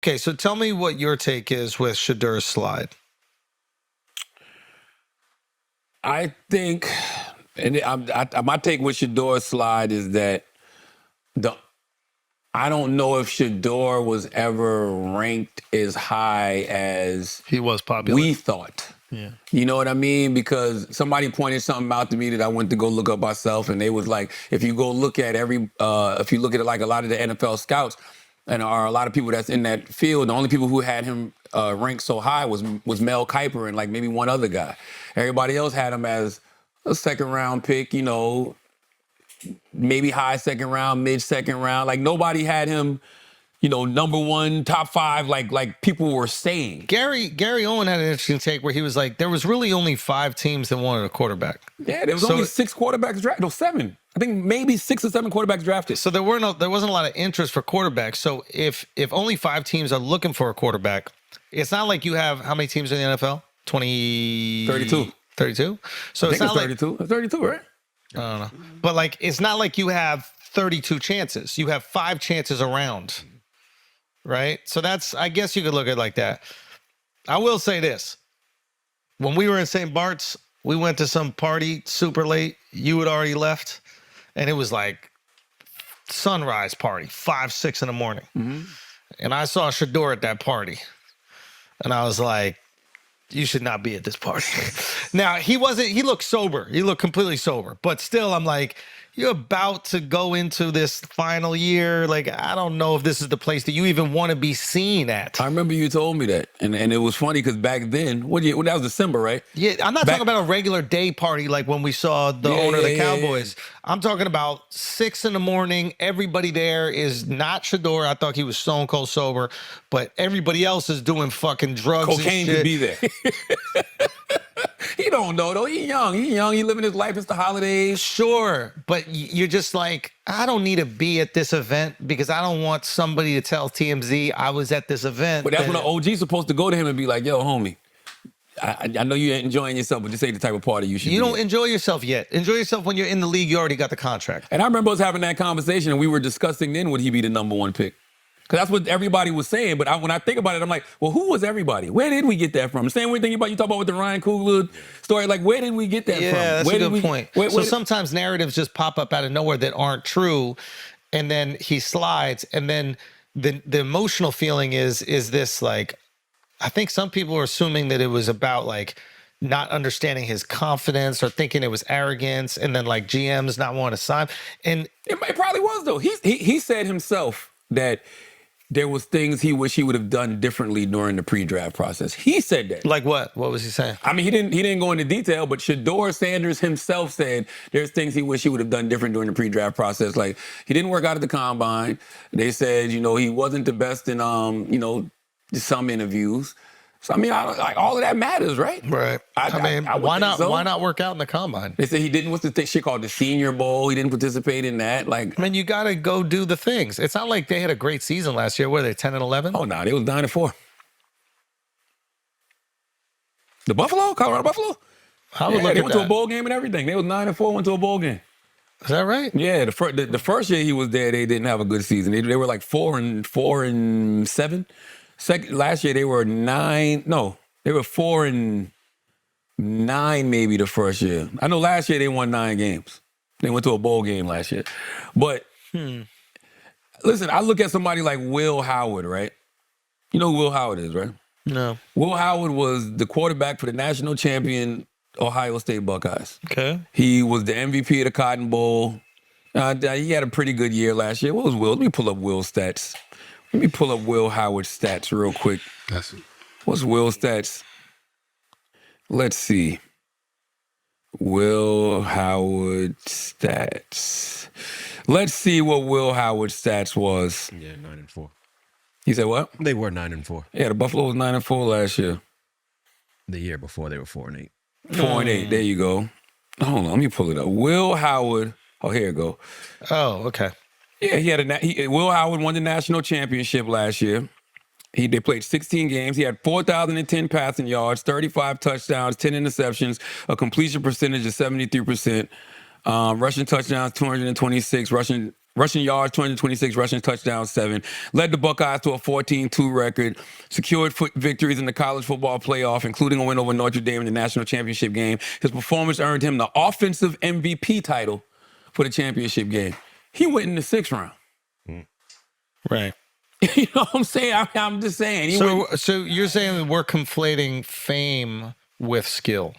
Okay, so tell me what your take is with Shedeur's slide. I think, and my take with Shedeur's slide is that I don't know if Shedeur was ever ranked as high as He was popular. we thought. Yeah. You know what I mean? Because somebody pointed something out to me that I went to go look up myself, and they was like, if you go look at if you look at like a lot of the NFL scouts, and are a lot of people that's in that field, the only people who had him ranked so high was Mel Kiper and like maybe one other guy. Everybody else had him as a second round pick, you know, maybe high second round, mid second round. Like nobody had him, you know, number one, top five, like people were saying. Gary Owen had an interesting take where he was like, there was really only 5 teams that wanted a quarterback. Yeah, there was only 6 quarterbacks drafted. No, 7. I think maybe 6 or 7 quarterbacks drafted. So there wasn't a lot of interest for quarterbacks. So if only 5 teams are looking for a quarterback, it's not like you have how many teams in the NFL? 32. 32? So I think it's not 32. It's 32, right? I don't know. But like it's not like you have 32 chances. You have 5 chances around. Right? So I guess you could look at it like that. I will say this. When we were in St. Bart's, we went to some party super late. You had already left. And it was like sunrise party, 5, 6 in the morning. Mm-hmm. And I saw Shedeur at that party. And I was like, you should not be at this party. Now, he looked sober. He looked completely sober. But still, I'm like, you're about to go into this final year. Like, I don't know if this is the place that you even want to be seen at. I remember you told me that. And it was funny because back then, that was December, right? Yeah, I'm not talking about a regular day party like when we saw the owner of the Cowboys. Yeah. I'm talking about 6 in the morning. Everybody there is not Shedeur. I thought he was stone cold sober. But everybody else is doing fucking drugs Cocaine and shit. Could be there. He don't know, though. He young. He living his life. It's the holidays. Sure. But you're just like, I don't need to be at this event because I don't want somebody to tell TMZ I was at this event. But that's when the OG's supposed to go to him and be like, yo, homie, I know you're enjoying yourself, but this ain't the type of party you should be. You don't enjoy yourself yet. Enjoy yourself when you're in the league. You already got the contract. And I remember us having that conversation, and we were discussing then would he be the number 1 pick? Because that's what everybody was saying. But when I think about it, I'm like, well, who was everybody? Where did we get that from? The same thing about you talk about with the Ryan Coogler story. Like, where did we get that from? Yeah, that's where a good point. So sometimes narratives just pop up out of nowhere that aren't true, and then he slides, and then the emotional feeling is this like, I think some people are assuming that it was about like not understanding his confidence or thinking it was arrogance, and then like GMs not wanting to sign. And it probably was though. He said himself that there was things he wish he would have done differently during the pre-draft process. He said that. Like what? What was he saying? I mean, he didn't go into detail, but Shedeur Sanders himself said there's things he wish he would have done different during the pre-draft process. Like he didn't work out at the combine. They said, you know, he wasn't the best in you know, some interviews. So I mean, like all of that matters, right? Right. I mean, why not? So. Why not work out in the combine? They said he didn't. What's the shit called the Senior Bowl? He didn't participate in that. Like, I mean, you got to go do the things. It's not like they had a great season last year. Were they 10-11? Oh no, they was 9-4. The Colorado Buffalo. They went to a bowl game and everything. They was 9-4. Went to a bowl game. Is that right? Yeah. The first year he was there, they didn't have a good season. They were like 4-7. Last year they were 9. No, they were 4-9 maybe the first year. I know last year they won 9 games. They went to a bowl game last year. But listen, I look at somebody like Will Howard, right? You know who Will Howard is, right? No. Will Howard was the quarterback for the national champion Ohio State Buckeyes. Okay. He was the MVP of the Cotton Bowl. He had a pretty good year last year. What was Will? Let me pull up Will's stats. Let me pull up Will Howard's stats real quick. What's Will's stats? Let's see. Will Howard stats. Let's see what Will Howard's stats was. Yeah, 9-4. You said what? They were 9-4. Yeah, the Buffalo was 9-4 last year. The year before they were 4-8. 4-8. There you go. Hold on, let me pull it up. Will Howard. Oh, here you go. Oh, okay. Yeah, Will Howard won the national championship last year. They played 16 games. He had 4,010 passing yards, 35 touchdowns, 10 interceptions, a completion percentage of 73%, rushing touchdowns 226, rushing rushing yards, 226, rushing touchdowns, 7. Led the Buckeyes to a 14-2 record. Secured victories in the college football playoff, including a win over Notre Dame in the national championship game. His performance earned him the offensive MVP title for the championship game. He went in the 6th round. Right. You know what I'm saying? I'm just saying. So you're saying that we're conflating fame with skill?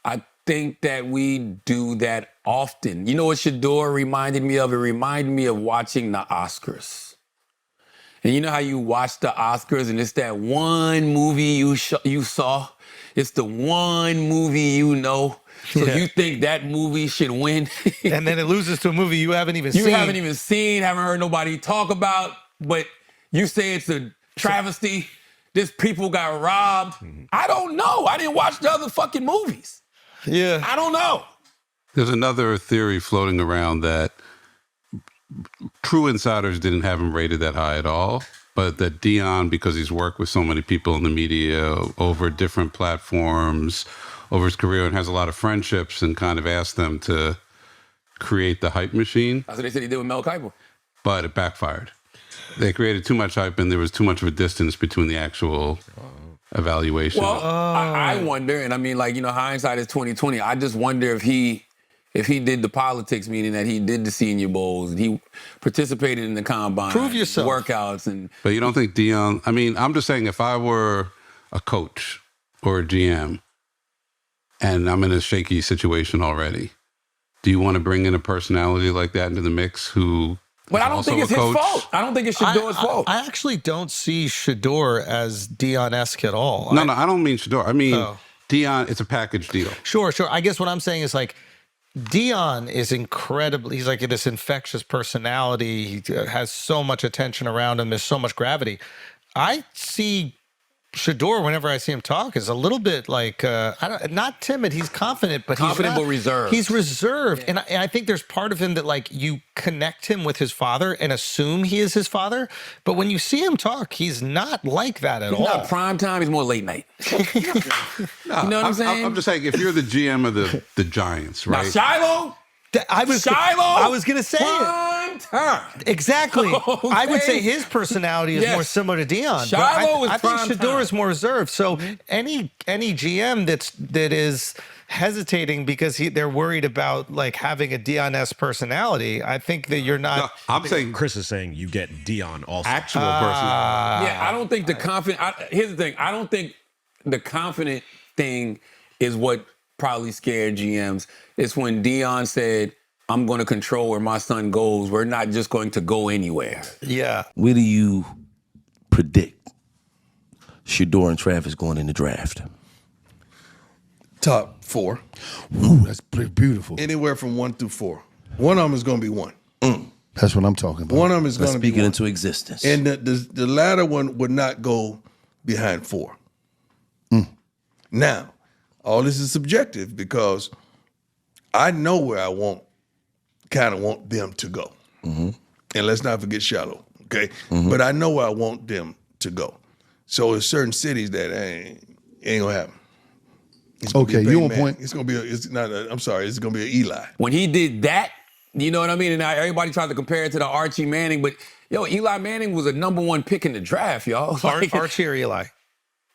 I think that we do that often. You know what Shedeur reminded me of? It reminded me of watching the Oscars. And you know how you watch the Oscars and it's that one movie you saw? It's the one movie you know. So you think that movie should win. And then it loses to a movie you haven't even seen. You haven't even seen, haven't heard nobody talk about, but you say it's a travesty. This people got robbed. I don't know. I didn't watch the other fucking movies. Yeah. I don't know. There's another theory floating around that true insiders didn't have him rated that high at all, but that Deion, because he's worked with so many people in the media over different platforms over his career and has a lot of friendships and kind of asked them to create the hype machine. That's what they said he did with Mel Kiper. But it backfired. They created too much hype and there was too much of a distance between the actual evaluation. Well, I wonder, and I mean, like, you know, hindsight is 20/20. I just wonder if he did the politics, meaning that he did the Senior Bowls and he participated in the combine, Prove yourself. workouts, and. But you don't think Deion? I mean, I'm just saying, if I were a coach or a GM, and I'm in a shaky situation already, do you want to bring in a personality like that into the mix who? But I don't think it's his fault. I don't think it's Shedeur's fault. I actually don't see Shedeur as Deion-esque at all. No, I don't mean Shedeur. I mean Deion. It's a package deal. Sure. I guess what I'm saying is like Deion is incredibly. He's like this infectious personality. He has so much attention around him. There's so much gravity. I see Shedeur, whenever I see him talk, is a little bit like not timid. He's confident, but Confident he's but reserved. He's reserved, and I think there's part of him that like you connect him with his father and assume he is his father. But when you see him talk, he's not like that at all. Not prime time. He's more late night. You know what I'm saying? I'm just saying, if you're the GM of the Giants, right? Now Shiloh. I was gonna say prime time. exactly. Okay. I would say his personality is more similar to Deion. Shiloh is I think prime Shedeur time. is more reserved. So any GM that is hesitating because they're worried about like having a Deion-esque personality, I think that you're not. No, I'm saying Chris is saying you get Deion also. actual personality. Yeah, I don't think the confident. Here's the thing. I don't think the confident thing is what probably scared GMs. It's when Deion said, "I'm going to control where my son goes. We're not just going to go anywhere." Yeah. Where do you predict Shedeur and Travis going in the draft? Top 4. Ooh, that's pretty beautiful. Anywhere from 1 through 4. One of them is going to be 1. That's what I'm talking about. One of them is Let's going to be speak it 1. into existence. And the latter one would not go behind 4. Now, all this is subjective because I know where I want them to go. And let's not forget Shiloh, okay? But I know where I want them to go. So there's certain cities that ain't gonna happen. It's gonna Okay, be a you Peyton on Manning. point. It's gonna be. It's not. I'm sorry. It's gonna be an Eli. When he did that, you know what I mean? And now everybody tries to compare it to the Archie Manning, but yo, Eli Manning was a #1 pick in the draft, y'all. Like, Archie or Eli?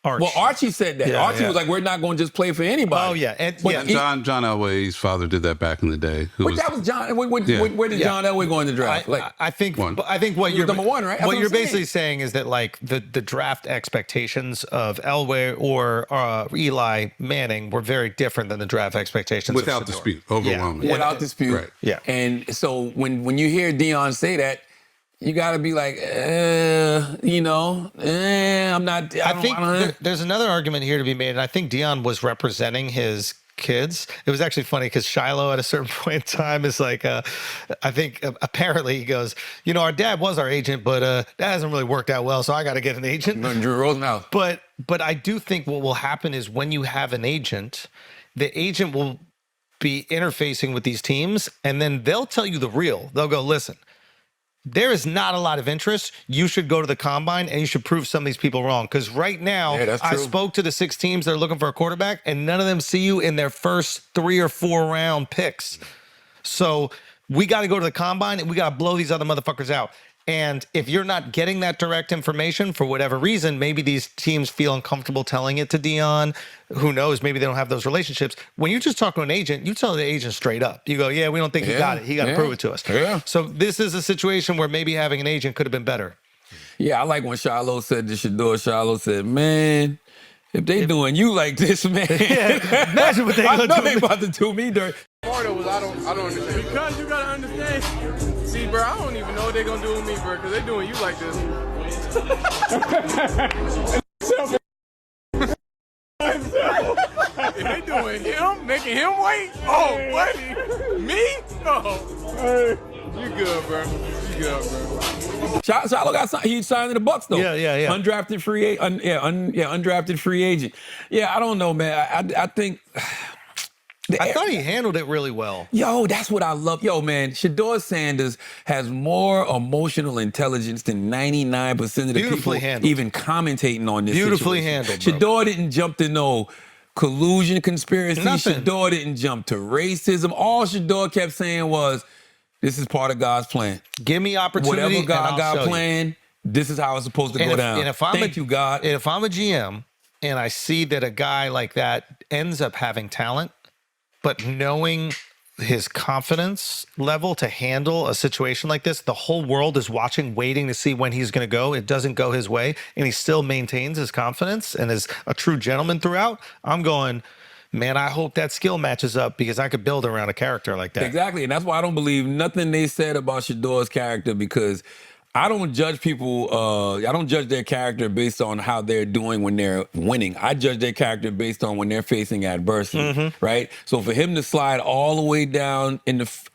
Arch. well, Archie said that. Yeah, Archie yeah. was like, "We're not going to just play for anybody." Oh yeah, and But yeah. And John Elway's father did that back in the day. But that was John. Where did Yeah. John Elway go in the draft? I think One. what He you're was #1, right? That's What what you're I'm saying. basically saying is that like the draft expectations of Elway or Eli Manning were very different than the draft expectations without of Shedeur. dispute, overwhelming. without dispute. Right. Yeah. And so when you hear Deion say that, you got to be like, I'm not. I think there's another argument here to be made, and I think Deion was representing his kids. It was actually funny because Shiloh at a certain point in time is like, I think apparently he goes, our dad was our agent, but that hasn't really worked out well, so I got to get an agent. Drew Rosenhaus. But I do think what will happen is when you have an agent, the agent will be interfacing with these teams, and then they'll tell you the real. They'll go, listen, there is not a lot of interest. You should go to the combine and you should prove some of these people wrong. Because right now, Yeah, that's I true. spoke to the 6 teams that are looking for a quarterback, and none of them see you in their first 3 or 4 round picks. So we got to go to the combine and we got to blow these other motherfuckers out. And if you're not getting that direct information for whatever reason, maybe these teams feel uncomfortable telling it to Dion. Who knows? Maybe they don't have those relationships. When you just talk to an agent, you tell the agent straight up. You go, yeah, we don't think he got it. He got to prove it to us. Yeah. So this is a situation where maybe having an agent could have been better. Yeah, I like when Shiloh said to Shedeur, Shiloh said, man, if they doing you like this, man. Yeah, imagine what they I gonna know do. they about to do me dirty. Part of it was I don't understand. Because you gotta understand. See, bro, I don't even know what they gonna do with me, bro, because they doing you like this. If they doing him, making him wait, oh, buddy, me? Oh, you good, bro. You good, bro. Shiloh got signed. He signed in the Bucks though. Yeah. Undrafted free agent. Undrafted free agent. Yeah, I don't know, man. I think. I thought he handled it really well. Yo, that's what I love. Yo, man, Shedeur Sanders has more emotional intelligence than 99% of the Beautifully people handled. even commentating on this Beautifully situation. handled, bro. Shedeur didn't jump to no collusion conspiracy. Nothing. Shedeur didn't jump to racism. All Shedeur kept saying was, this is part of God's plan. Give me opportunity. Whatever and God I'll got show you. planned, this is how it's supposed to go down. And if I'm Thank you, God. If I'm a GM and I see that a guy like that ends up having talent, but knowing his confidence level to handle a situation like this, the whole world is watching, waiting to see when he's going to go. It doesn't go his way, and he still maintains his confidence and is a true gentleman throughout. I'm going, man, I hope that skill matches up because I could build around a character like that. Exactly, and that's why I don't believe nothing they said about Shedeur's character, because I don't judge people, I don't judge their character based on how they're doing when they're winning. I judge their character based on when they're facing adversity, right? So for him to slide all the way down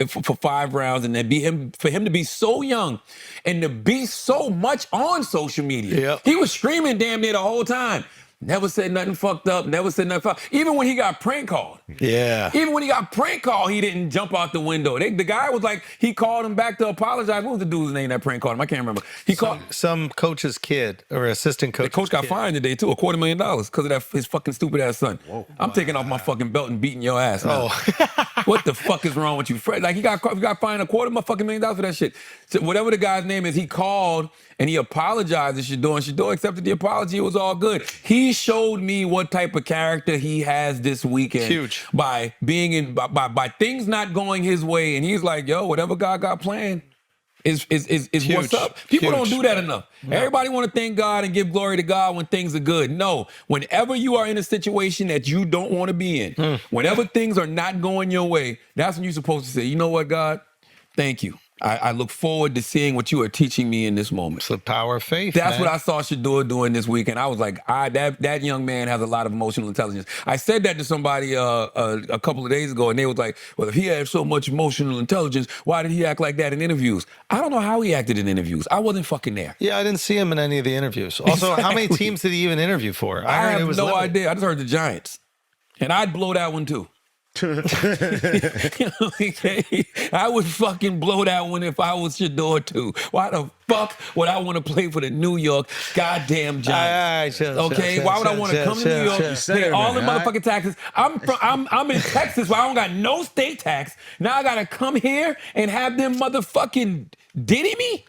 for 5 rounds and then for him to be so young and to be so much on social media. Yep. He was screaming damn near the whole time. Never said nothing fucked up, never said nothing fucked up. Even when he got prank called. Yeah. Even when he got prank called, he didn't jump out the window. The guy was like, he called him back to apologize. What was the dude's name that prank called him? I can't remember. He called Some coach's kid or assistant coach. the coach got fined today too, $250,000 because of his fucking stupid ass son. I'm taking off my fucking belt and beating your ass now. What the fuck is wrong with you, Fred? Like he got fined $250,000 for that shit. So whatever the guy's name is, he called and he apologized to Shedeur, and Shedeur accepted the apology. It was all good. He showed me what type of character he has this weekend. Huge. By being by things not going his way, and he's like, yo, whatever God got planned is what's up. People don't do that enough. No. Everybody want to thank God and give glory to God when things are good. No, whenever you are in a situation that you don't want to be in, whenever things are not going your way, that's when you're supposed to say, you know what, God, thank you. I look forward to seeing what you are teaching me in this moment. It's the power of faith. That's man. what I saw Shedeur doing this weekend. I was like, that young man has a lot of emotional intelligence. I said that to somebody a couple of days ago, and they was like, well, if he had so much emotional intelligence, why did he act like that in interviews? I don't know how he acted in interviews. I wasn't fucking there. Yeah, I didn't see him in any of the interviews. Also, how many teams did he even interview for? I heard have it was no limited. idea. I just heard the Giants. And I'd blow that one too. I would fucking blow that one if I was Shedeur too. Why the fuck would I want to play for the New York goddamn Giants? Okay, why would I want to come to New York, pay all the motherfucking taxes? I'm in Texas where I don't got no state tax. Now I gotta come here and have them motherfucking diddy me?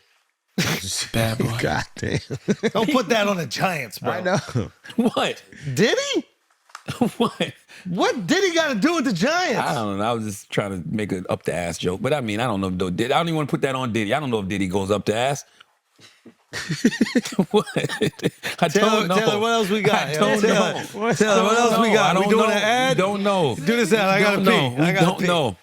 Bad boy. God damn. Don't put that on the Giants, bro. I know. What? Did he? What? What did he got to do with the Giants? I don't know. I was just trying to make an up the ass joke, but I mean, I don't know if Diddy. I don't even want to put that on Diddy. I don't know if Diddy goes up the ass. What? I don't know. Taylor, what else we got? I don't know. Taylor, what else we got? I We don't doing know. an ad? Don't know. Do this ad. I gotta Don't know. pee. I gotta don't pee. know.